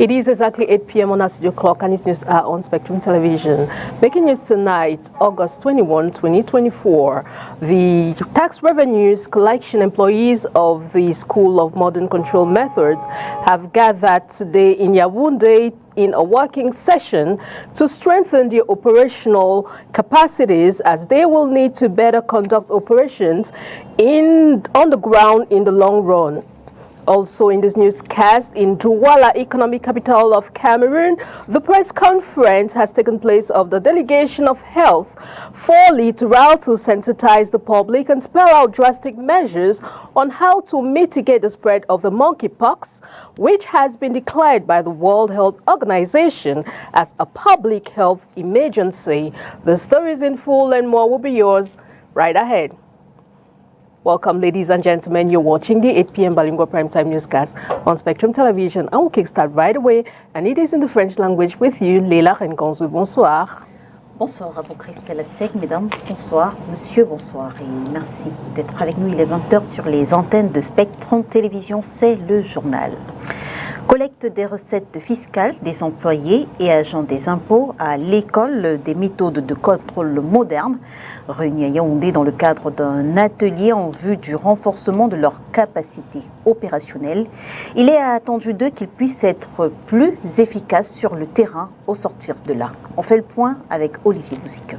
It is exactly 8 p.m. on our studio clock, and its news are on Spectrum Television. Making news tonight, August 21, 2024. The tax revenues collection employees of the School of Modern Control Methods have gathered today in Yaoundé in a working session to strengthen their operational capacities, as they will need to better conduct operations on the ground in the long run. Also in this newscast, in Douala, economic capital of Cameroon, the press conference has taken place of the Delegation of Health for Littoral to sensitize the public and spell out drastic measures on how to mitigate the spread of the monkeypox, which has been declared by the World Health Organization as a public health emergency. The stories in full and more will be yours right ahead. Welcome, ladies and gentlemen. You're watching the 8 p.m. Bilingual Primetime Newscast on Spectrum Television. I will kickstart right away, and it is in the French language with you, Leila Renkonzu. Bonsoir. Bonsoir à vous, Christelle Seg. Mesdames, bonsoir. Monsieur, bonsoir. Et merci d'être avec nous. Il est 20h sur les antennes de Spectrum Télévision. C'est le journal. Collecte des recettes fiscales des employés et agents des impôts à l'école des méthodes de contrôle modernes, réunis à Yaoundé dans le cadre d'un atelier en vue du renforcement de leurs capacités opérationnelles. Il est attendu d'eux qu'ils puissent être plus efficaces sur le terrain au sortir de là. On fait le point avec Olivier Bouzique.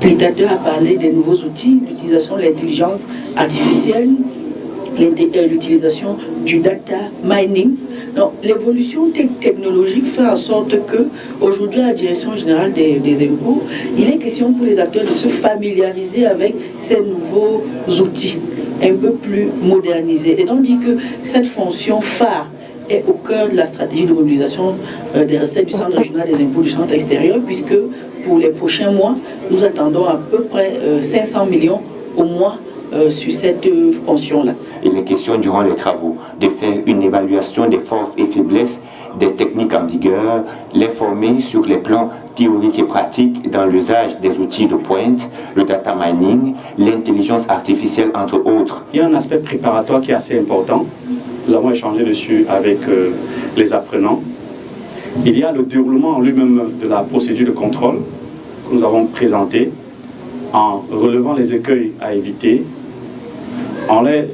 L'éducateur a parlé des nouveaux outils, l'utilisation de l'intelligence artificielle, l'utilisation du data mining. Donc, l'évolution technologique fait en sorte que, aujourd'hui, à la Direction générale des impôts, il est question pour les acteurs de se familiariser avec ces nouveaux outils, un peu plus modernisés. Et donc, on dit que cette fonction phare est au cœur de la stratégie de mobilisation des recettes du Centre régional des impôts du centre extérieur, puisque pour les prochains mois, nous attendons à peu près 500 millions au mois sur cette pension-là. Il est question durant les travaux de faire une évaluation des forces et faiblesses des techniques en vigueur, les former sur les plans théoriques et pratiques dans l'usage des outils de pointe, le data mining, l'intelligence artificielle, entre autres. Il y a un aspect préparatoire qui est assez important. Nous avons échangé dessus avec les apprenants. Il y a le déroulement en lui-même de la procédure de contrôle que nous avons présentée en relevant les écueils à éviter, en les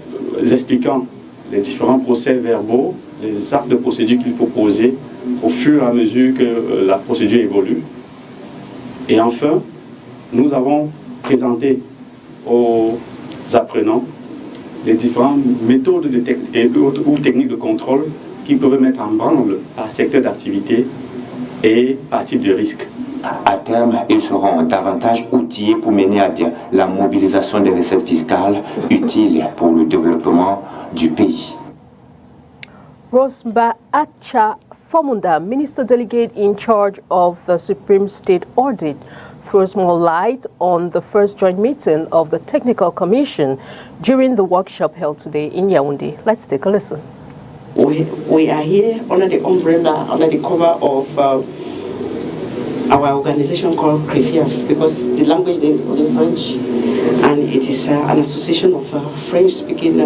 expliquant les différents procès verbaux, les actes de procédure qu'il faut poser au fur et à mesure que la procédure évolue. Et enfin, nous avons présenté aux apprenants les différentes méthodes ou techniques de contrôle qui peuvent mettre en branle par secteur d'activité et par type de risque. À terme, ils seront davantage outillés pour mener à bien la mobilisation des recettes fiscales utiles pour le développement du pays. Rosba Acha Fomunda, Minister Delegate in charge of the Supreme State Audit, throws more light on the first joint meeting of the Technical Commission during the workshop held today in Yaoundé. Let's take a listen. We are here under the umbrella, under the cover of our organization called CREFIAF, because the language is only French, and it is an association of French-speaking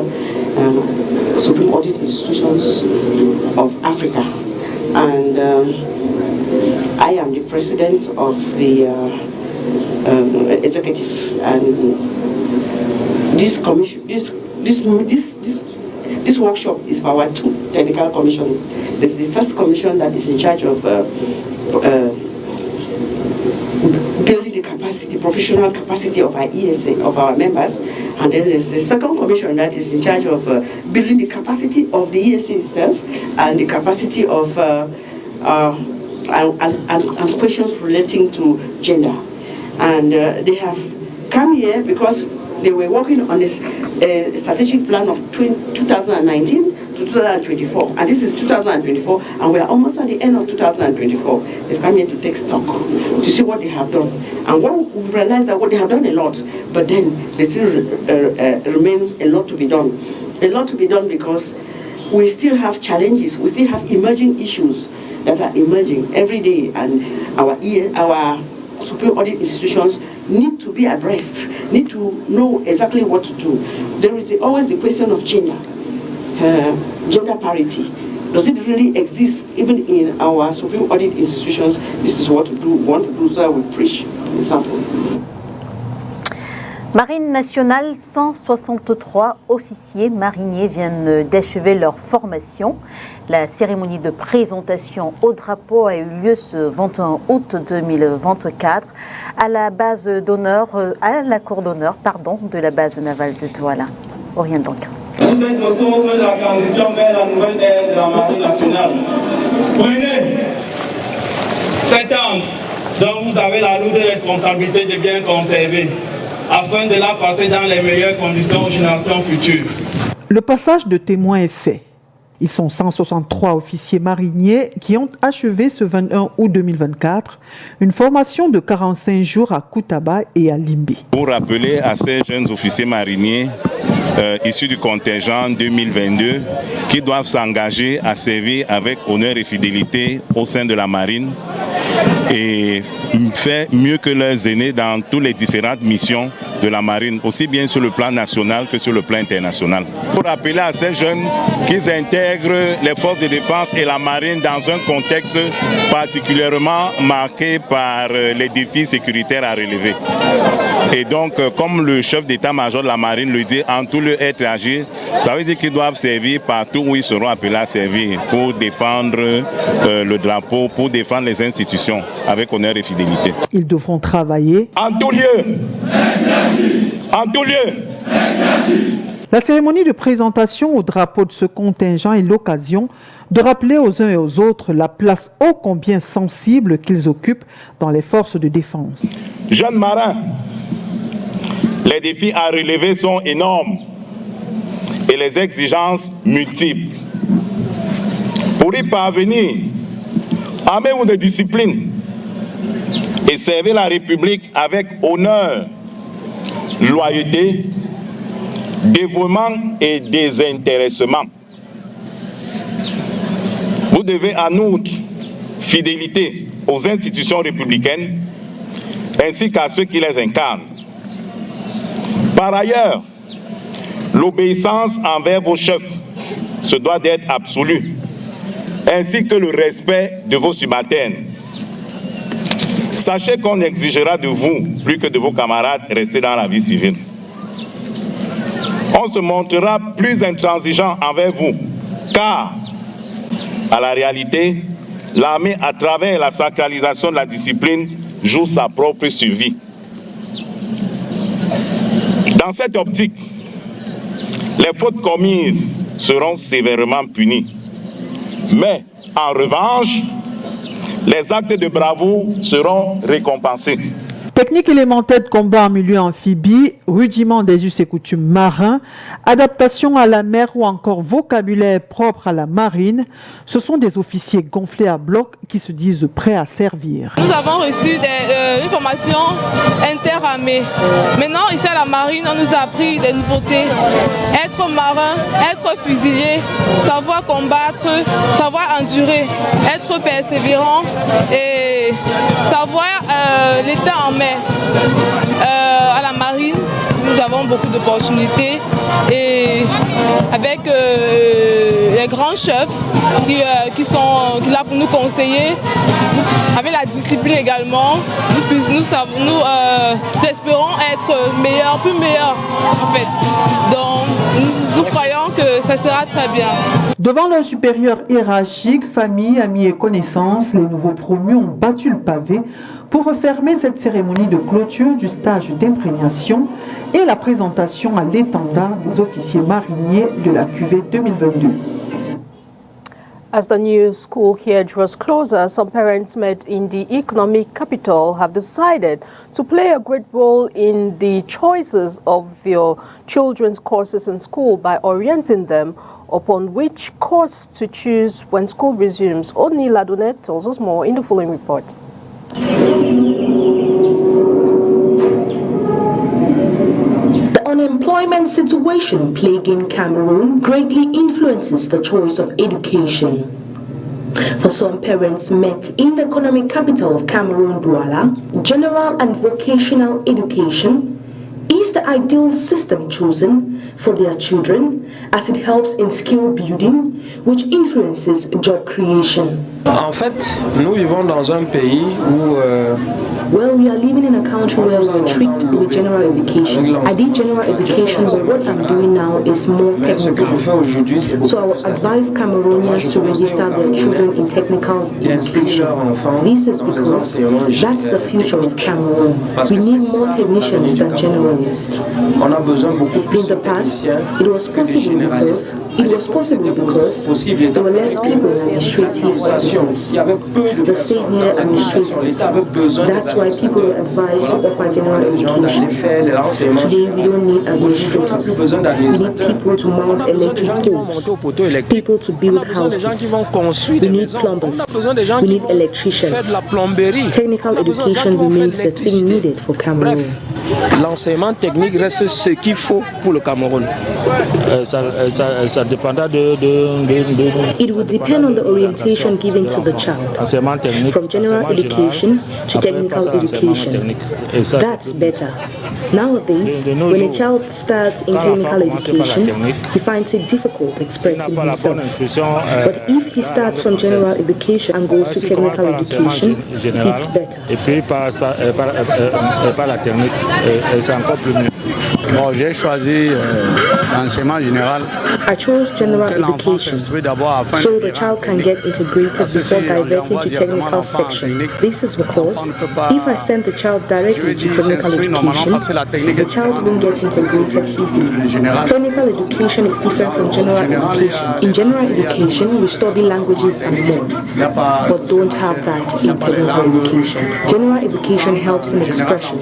Supreme Audit Institutions of Africa. And I am the president of the executive, and this commission, this workshop is for our two technical commissions. This is the first commission that is in charge of building the capacity, professional capacity of our ESA, of our members, and then there's the second commission that is in charge of building the capacity of the ESA itself and the capacity of and questions relating to gender. And they have come here because they were working on this strategic plan of 2019 to 2024, and this is 2024, and we are almost at the end of 2024. They've come here to take stock, to see what they have done, and what we've realized that what they have done a lot, but then there still remain a lot to be done. A lot to be done because we still have challenges, we still have emerging issues that are emerging every day, and our Supreme Audit institutions need to be addressed, need to know exactly what to do. There is always the question of gender parity. Does it really exist even in our Supreme Audit institutions? This is what to do, want to do, so I will preach an example. Marine nationale, 163 officiers mariniers viennent d'achever leur formation. La cérémonie de présentation au drapeau a eu lieu ce 21 août 2024 à la base d'honneur, à la cour d'honneur, de la base navale de Douala. Oriane Duncan. Vous êtes au centre de la transition vers la nouvelle ère de la Marine nationale. Prenez cet angle dont vous avez la lourde responsabilité de bien conserver, afin de la passer dans les meilleures conditions aux générations futures. Le passage de témoins est fait. Ils sont 163 officiers mariniers qui ont achevé ce 21 août 2024 une formation de 45 jours à Koutaba et à Limbe. Pour rappeler à ces jeunes officiers mariniers issus du contingent 2022 qui doivent s'engager à servir avec honneur et fidélité au sein de la marine et faire mieux que leurs aînés dans toutes les différentes missions de la marine, aussi bien sur le plan national que sur le plan international. Pour rappeler à ces jeunes qu'ils intègrent les forces de défense et la marine dans un contexte particulièrement marqué par les défis sécuritaires à relever. Et donc, comme le chef d'état-major de la marine le dit, en tout lieu être agir, ça veut dire qu'ils doivent servir partout où ils seront appelés à servir pour défendre le drapeau, pour défendre les institutions avec honneur et fidélité. Ils devront travailler en tout lieu. En tout lieu. La cérémonie de présentation au drapeau de ce contingent est l'occasion de rappeler aux uns et aux autres la place ô combien sensible qu'ils occupent dans les forces de défense. Jeunes marins, les défis à relever sont énormes et les exigences multiples. Pour y parvenir, armez-vous de discipline et servez la République avec honneur, loyauté, dévouement et désintéressement. Vous devez en outre fidélité aux institutions républicaines ainsi qu'à ceux qui les incarnent. Par ailleurs, l'obéissance envers vos chefs se doit d'être absolue, ainsi que le respect de vos subalternes. Sachez qu'on exigera de vous, plus que de vos camarades, restés dans la vie civile. On se montrera plus intransigeant envers vous, car, à la réalité, l'armée, à travers la sacralisation de la discipline, joue sa propre survie. Dans cette optique, les fautes commises seront sévèrement punies. Mais, en revanche, les actes de bravoure seront récompensés. Techniques élémentaires de combat en milieu amphibie, rudiments des us et coutumes marins, adaptation à la mer ou encore vocabulaire propre à la marine, ce sont des officiers gonflés à bloc qui se disent prêts à servir. Nous avons reçu une formation interarmée. Maintenant, ici à la marine, on nous a appris des nouveautés. Être marin, être fusilier, savoir combattre, savoir endurer, être persévérant et savoir l'état en mer. À la marine, nous avons beaucoup d'opportunités et avec les grands chefs qui sont là pour nous conseiller, avec la discipline également, nous espérons être meilleurs, plus meilleurs en fait. Donc nous croyons que ça sera très bien. Devant leurs supérieurs hiérarchiques, familles, amis et connaissances, les nouveaux promus ont battu le pavé pour refermer cette cérémonie de clôture du stage d'imprégnation et la présentation à l'étendard des officiers mariniers de la cuvée 2022. As the new school year draws closer, some parents met in the economic capital have decided to play a great role in the choices of their children's courses in school by orienting them upon which course to choose when school resumes. Odni Ladonet tells us more in the following report. The unemployment situation plaguing Cameroon greatly influences the choice of education. For some parents met in the economic capital of Cameroon, Douala, general and vocational education is the ideal system chosen for their children as it helps in skill building, which influences job creation. En fait, nous vivons dans un pays où well, we are living in a country where we are strict with general education. I did general education, but what I'm doing now is more technical. So I would advise Cameroonians to register their children in technical education. This is because that's the future of Cameroon. We need more technicians than generalists. In the past, it was possible because there were less people in administrative offices. The state needed administrators. That's why people are advised to offer general education. Today, we don't need administrators. We need people to mount electric poles, people to build houses. We need plumbers. We need electricians. Technical education remains the thing needed for Cameroon. L'enseignement technique reste ce qu'il faut pour le Cameroun. Ça dépendra It would depend on the orientation given to the child, from general education to technical education. That's better. Nowadays, when a child starts in technical education, he finds it difficult expressing himself. But if he starts from general education and goes to technical education, it's better. Et puis par la technique, c'est encore plus mieux. Bon, j'ai choisi l'enseignement général. I chose general education so the child can get integrated before diverting to technical section. This is because if I send the child directly to technical education, the child won't get integrated easily. Technical education is different from general education. In general education, we study languages and more, but don't have that in technical education. General education helps in expression.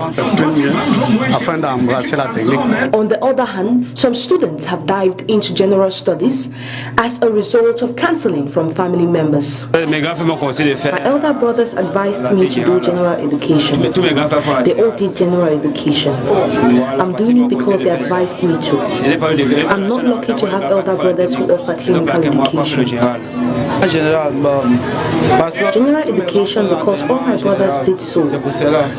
On the other hand, some students have dived into general studies as a result of counseling from family members. My elder brothers advised me to do general education. They all did general education. I'm doing it because they advised me to. I'm not lucky to have elder brothers who offer technical education. General education because all my brothers did so.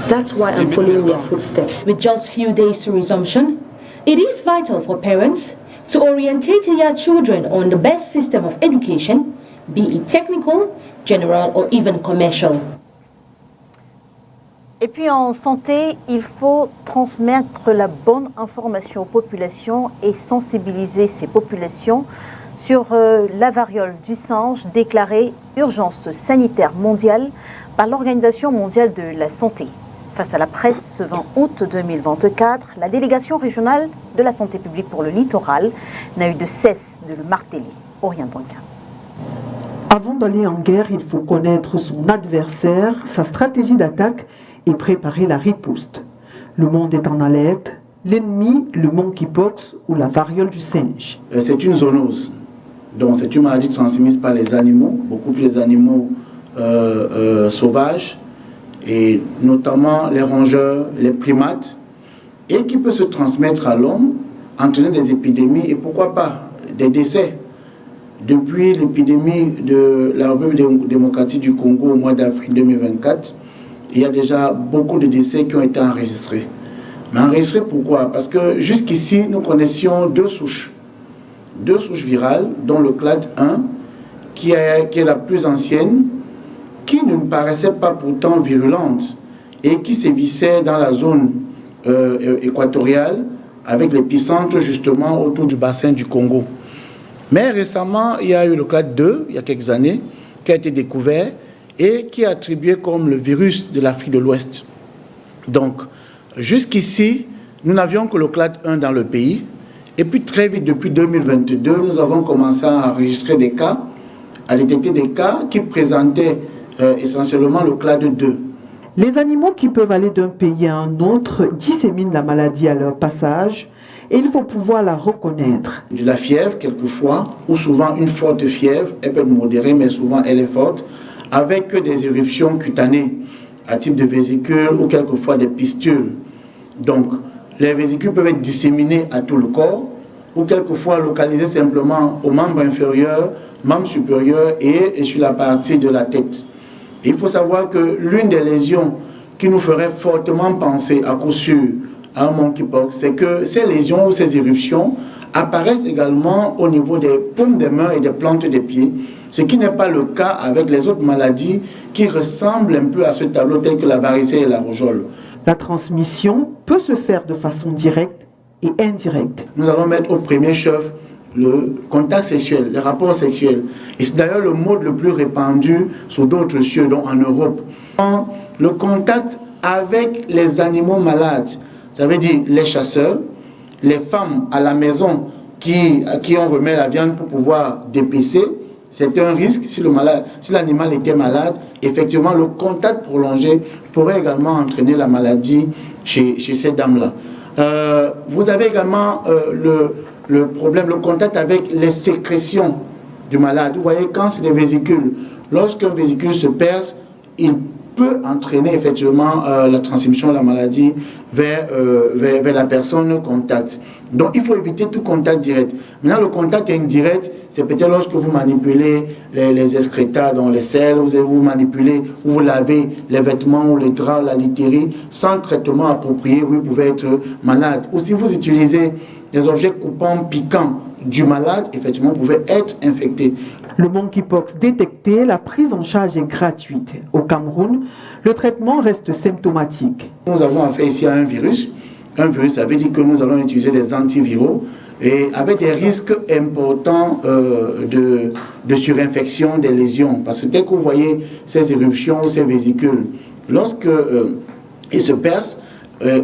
That's why I'm following their footsteps. With just few days to resumption, it is vital for parents to orientate their children on the best system of education, be it technical, general or even commercial. Et puis en santé, il faut transmettre la bonne information aux populations et sensibiliser ces populations sur la variole du singe déclarée urgence sanitaire mondiale par l'Organisation mondiale de la santé. Face à la presse, ce 20 août 2024, la délégation régionale de la santé publique pour le littoral n'a eu de cesse de le marteler. Orient Duncan. Avant d'aller en guerre, il faut connaître son adversaire, sa stratégie d'attaque et préparer la riposte. Le monde est en alerte. L'ennemi, le monkeypox ou la variole du singe. C'est une zoonose. Donc c'est une maladie transmise par les animaux, beaucoup plus les animaux sauvages, et notamment les rongeurs, les primates, et qui peut se transmettre à l'homme, entraîner des épidémies et pourquoi pas des décès. Depuis l'épidémie de la République démocratique du Congo au mois d'avril 2024, il y a déjà beaucoup de décès qui ont été enregistrés. Mais enregistrés pourquoi? Parce que jusqu'ici, nous connaissions deux souches virales, dont le clade 1, qui est la plus ancienne, qui ne nous paraissait pas pourtant virulente et qui sévissait dans la zone équatoriale avec l'épicentre justement autour du bassin du Congo. Mais récemment, il y a eu le clade 2, il y a quelques années, qui a été découvert et qui est attribué comme le virus de l'Afrique de l'Ouest. Donc, jusqu'ici, nous n'avions que le clade 1 dans le pays. Et puis très vite, depuis 2022, nous avons commencé à enregistrer des cas, à détecter des cas qui présentaient essentiellement le clade 2. Les animaux qui peuvent aller d'un pays à un autre disséminent la maladie à leur passage et il faut pouvoir la reconnaître. De la fièvre, quelquefois, ou souvent une forte fièvre, elle peut être modérée, mais souvent elle est forte, avec des éruptions cutanées, à type de vésicules ou quelquefois des pistules. Donc, les vésicules peuvent être disséminées à tout le corps, ou quelquefois localisées simplement aux membres inférieurs, membre supérieur et sur la partie de la tête. Il faut savoir que l'une des lésions qui nous ferait fortement penser à coup sûr à un monkeypox, c'est que ces lésions ou ces éruptions apparaissent également au niveau des paumes des mains et des plantes des pieds, ce qui n'est pas le cas avec les autres maladies qui ressemblent un peu à ce tableau tel que la varicelle et la rougeole. La transmission peut se faire de façon directe et indirecte. Nous allons mettre au premier chef le contact sexuel, les rapports sexuels. Et c'est d'ailleurs le mode le plus répandu sur d'autres cieux, dont en Europe. Le contact avec les animaux malades, ça veut dire les chasseurs, les femmes à la maison à qui on remet la viande pour pouvoir dépecer, c'est un risque. Si l'animal était malade, effectivement, le contact prolongé pourrait également entraîner la maladie chez ces dames-là. Vous avez également le problème, le contact avec les sécrétions du malade. Vous voyez, quand c'est des vésicules, lorsqu'un vésicule se perce, il peut entraîner effectivement la transmission de la maladie vers la personne contact. Donc il faut éviter tout contact direct. Maintenant, le contact indirect, c'est peut-être lorsque vous manipulez les excrétas dans les selles, vous manipulez, vous lavez les vêtements ou les draps, la literie, sans traitement approprié, vous pouvez être malade. Ou si vous utilisez des objets coupants, piquants du malade, effectivement, vous pouvez être infecté. Le monkeypox détecté, la prise en charge est gratuite. Au Cameroun, le traitement reste symptomatique. Nous avons affaire ici à un virus. Un virus, ça veut dire que nous allons utiliser des antiviraux et avec des risques importants de surinfection des lésions. Parce que dès que vous voyez ces éruptions, ces vésicules, lorsque ils se percent,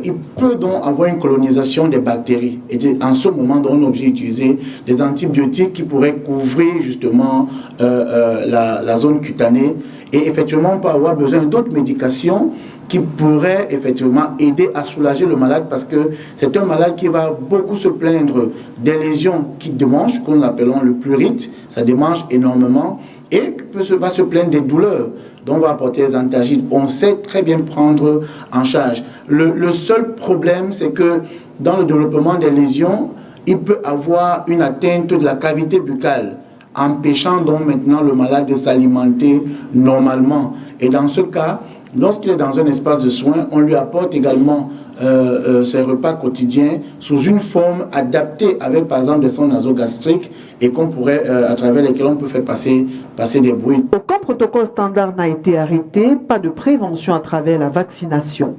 il peut donc avoir une colonisation des bactéries. Et en ce moment, on est obligé d'utiliser des antibiotiques qui pourraient couvrir justement la zone cutanée. Et effectivement, on peut avoir besoin d'autres médications qui pourraient effectivement aider à soulager le malade parce que c'est un malade qui va beaucoup se plaindre des lésions qui démangent, qu'on appelle le plurite, ça démange énormément, et va se plaindre des douleurs. Donc on va apporter les antalgiques. On sait très bien prendre en charge. Le seul problème, c'est que dans le développement des lésions, il peut avoir une atteinte de la cavité buccale, empêchant donc maintenant le malade de s'alimenter normalement. Et dans ce cas, lorsqu'il est dans un espace de soins, on lui apporte également ses repas quotidiens sous une forme adaptée avec par exemple des sondes nasogastriques et qu'on pourrait, à travers lesquelles on peut faire passer des bruits. Aucun protocole standard n'a été arrêté, pas de prévention à travers la vaccination.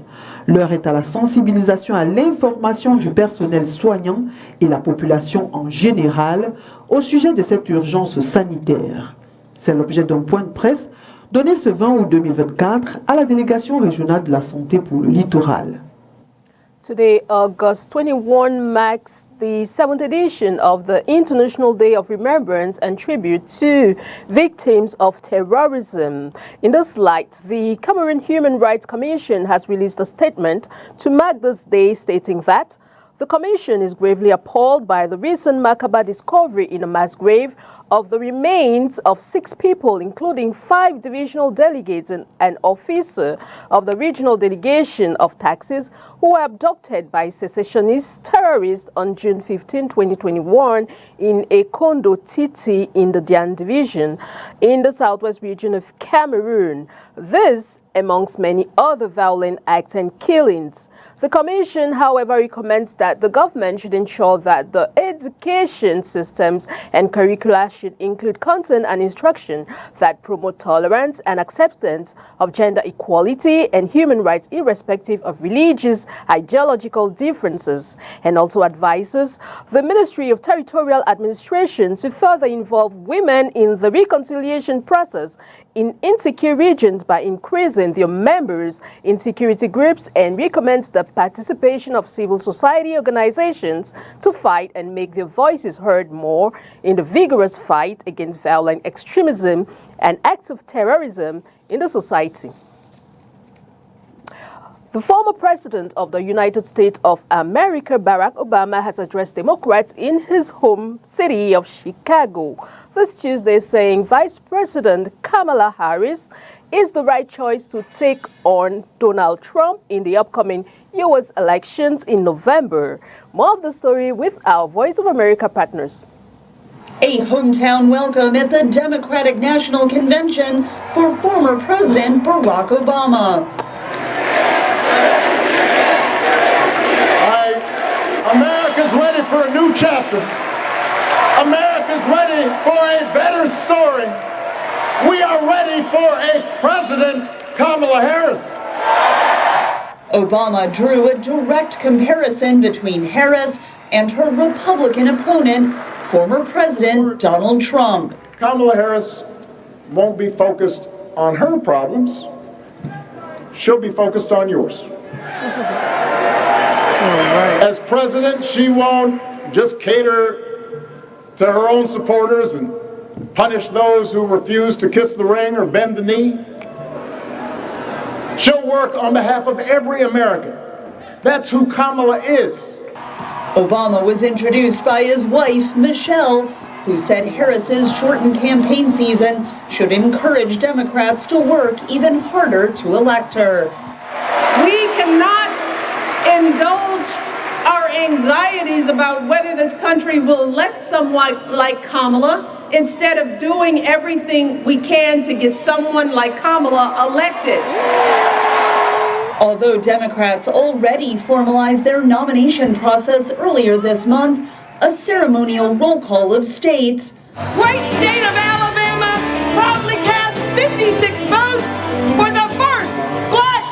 L'heure est à la sensibilisation à l'information du personnel soignant et la population en général au sujet de cette urgence sanitaire. C'est l'objet d'un point de presse donné ce 20 août 2024 à la délégation régionale de la santé pour le littoral. Today, August 21 marks the 7th edition of the International Day of Remembrance and Tribute to Victims of Terrorism. In this light, the Cameroon Human Rights Commission has released a statement to mark this day, stating that the Commission is gravely appalled by the recent macabre discovery in a mass grave of the remains of 6 people, including 5 divisional delegates and an officer of the regional delegation of taxes, who were abducted by secessionist terrorists on June 15, 2021 in a Kondo Titi in the Dian division in the southwest region of Cameroon. This amongst many other violent acts and killings. The Commission, however, recommends that the government should ensure that the education systems and curricula should include content and instruction that promote tolerance and acceptance of gender equality and human rights irrespective of religious, ideological differences, and also advises the Ministry of Territorial Administration to further involve women in the reconciliation process in insecure regions by increasing their members in security groups, and recommends the participation of civil society organizations to fight and make their voices heard more in the vigorous fight against violent extremism and acts of terrorism in the society. The former president of the United States of America, Barack Obama, has addressed Democrats in his home city of Chicago this Tuesday, saying Vice President Kamala Harris is the right choice to take on Donald Trump in the upcoming U.S. elections in November. More of the story with our Voice of America partners. A hometown welcome at the Democratic National Convention for former President Barack Obama. America's ready for a new chapter. America's ready for a better story. We are ready for a President Kamala Harris. Obama drew a direct comparison between Harris and her Republican opponent, former President Donald Trump. Kamala Harris won't be focused on her problems. She'll be focused on yours. As president, she won't just cater to her own supporters and punish those who refuse to kiss the ring or bend the knee. She'll work on behalf of every American. That's who Kamala is. Obama was introduced by his wife, Michelle, who said Harris's shortened campaign season should encourage Democrats to work even harder to elect her. We cannot indulge our anxieties about whether this country will elect someone like Kamala instead of doing everything we can to get someone like Kamala elected. Although Democrats already formalized their nomination process earlier this month, a ceremonial roll call of states. Great state of Alabama proudly cast 56 votes for the first Black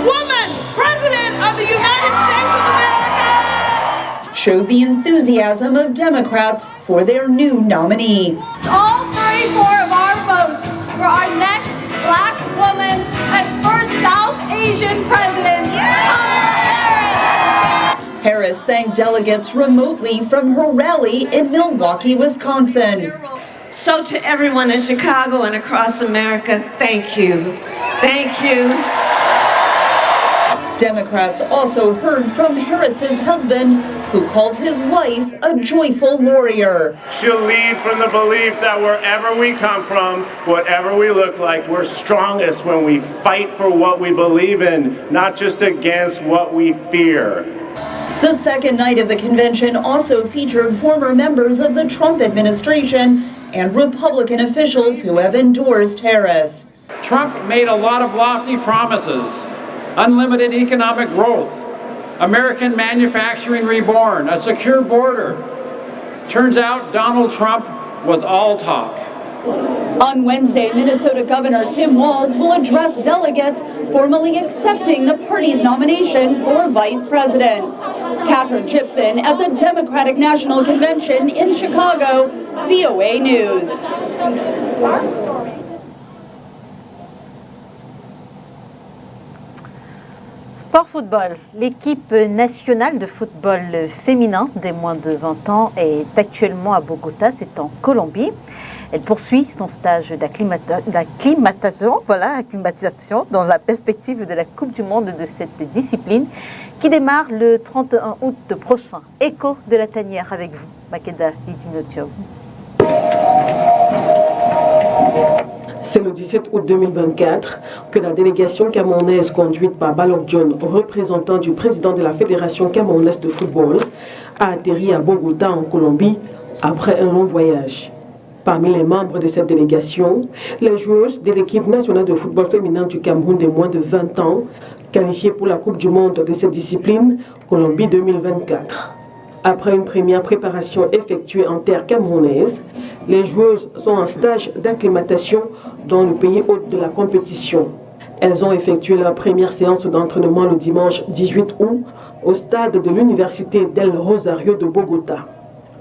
woman president of the United States of America. Showed the enthusiasm of Democrats for their new nominee. All 34 of our votes for our next Black woman and first South Asian president, Kamala Harris. Harris thanked delegates remotely from her rally in Milwaukee, Wisconsin. So to everyone in Chicago and across America, thank you. Thank you. Democrats also heard from Harris's husband, who called his wife a joyful warrior. She'll lead from the belief that wherever we come from, whatever we look like, we're strongest when we fight for what we believe in, not just against what we fear. The second night of the convention also featured former members of the Trump administration and Republican officials who have endorsed Harris. Trump made a lot of lofty promises. Unlimited economic growth, American manufacturing reborn, a secure border. Turns out Donald Trump was all talk. On Wednesday, Minnesota Governor Tim Walz will address delegates formally accepting the party's nomination for vice president. Catherine Chipson at the Democratic National Convention in Chicago, VOA News. Sport football. L'équipe nationale de football féminin des moins de 20 ans est actuellement à Bogota, c'est en Colombie. Elle poursuit son stage d'acclimatation dans la perspective de la Coupe du Monde de cette discipline qui démarre le 31 août prochain. Écho de la tanière avec vous, Makeda Lidinocho. C'est le 17 août 2024 que la délégation camerounaise conduite par Balok John, représentant du président de la Fédération camerounaise de football, a atterri à Bogota en Colombie après un long voyage. Parmi les membres de cette délégation, les joueuses de l'équipe nationale de football féminin du Cameroun de moins de 20 ans, qualifiées pour la Coupe du Monde de cette discipline, Colombie 2024. Après une première préparation effectuée en terre camerounaise, les joueuses sont en stage d'acclimatation dans le pays hôte de la compétition. Elles ont effectué leur première séance d'entraînement le dimanche 18 août au stade de l'Université del Rosario de Bogota.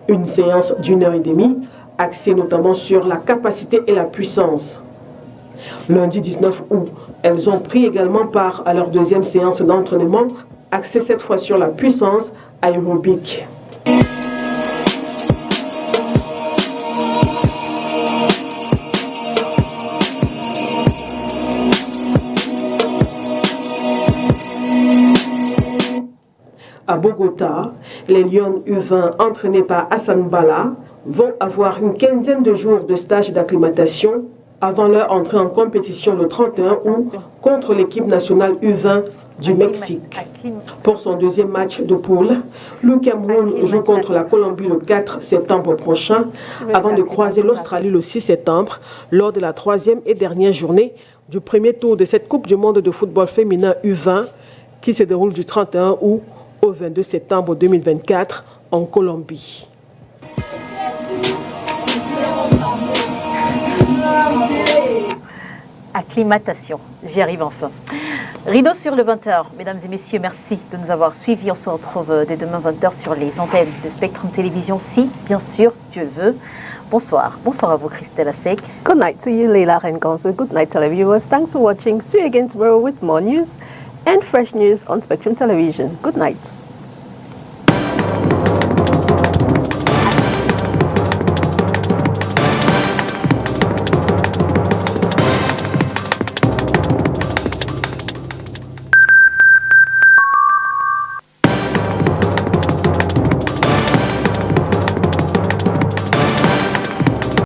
Une séance d'1h30 axée notamment sur la capacité et la puissance. Lundi 19 août, elles ont pris également part à leur deuxième séance d'entraînement axée cette fois sur la puissance aérobique. À Bogota, les Lions U20 entraînés par Hassan Bala vont avoir une quinzaine de jours de stage d'acclimatation avant leur entrée en compétition le 31 août contre l'équipe nationale U20 du Mexique. Pour son deuxième match de poule, le Cameroun joue contre la Colombie le 4 septembre prochain avant de croiser l'Australie le 6 septembre lors de la troisième et dernière journée du premier tour de cette Coupe du monde de football féminin U20 qui se déroule du 31 août au 22 septembre 2024 en Colombie. Acclimatation, j'y arrive enfin. Rideau sur le 20h. Mesdames et messieurs, merci de nous avoir suivis. On se retrouve dès demain 20h sur les antennes de Spectrum Télévision, si, bien sûr, Dieu veut. Bonsoir. Bonsoir à vous, Christelle Asek. Good night to you, Leila Rengonzo. Good night, televiewers. Thanks for watching. See you again tomorrow with more news and fresh news on Spectrum Television. Good night.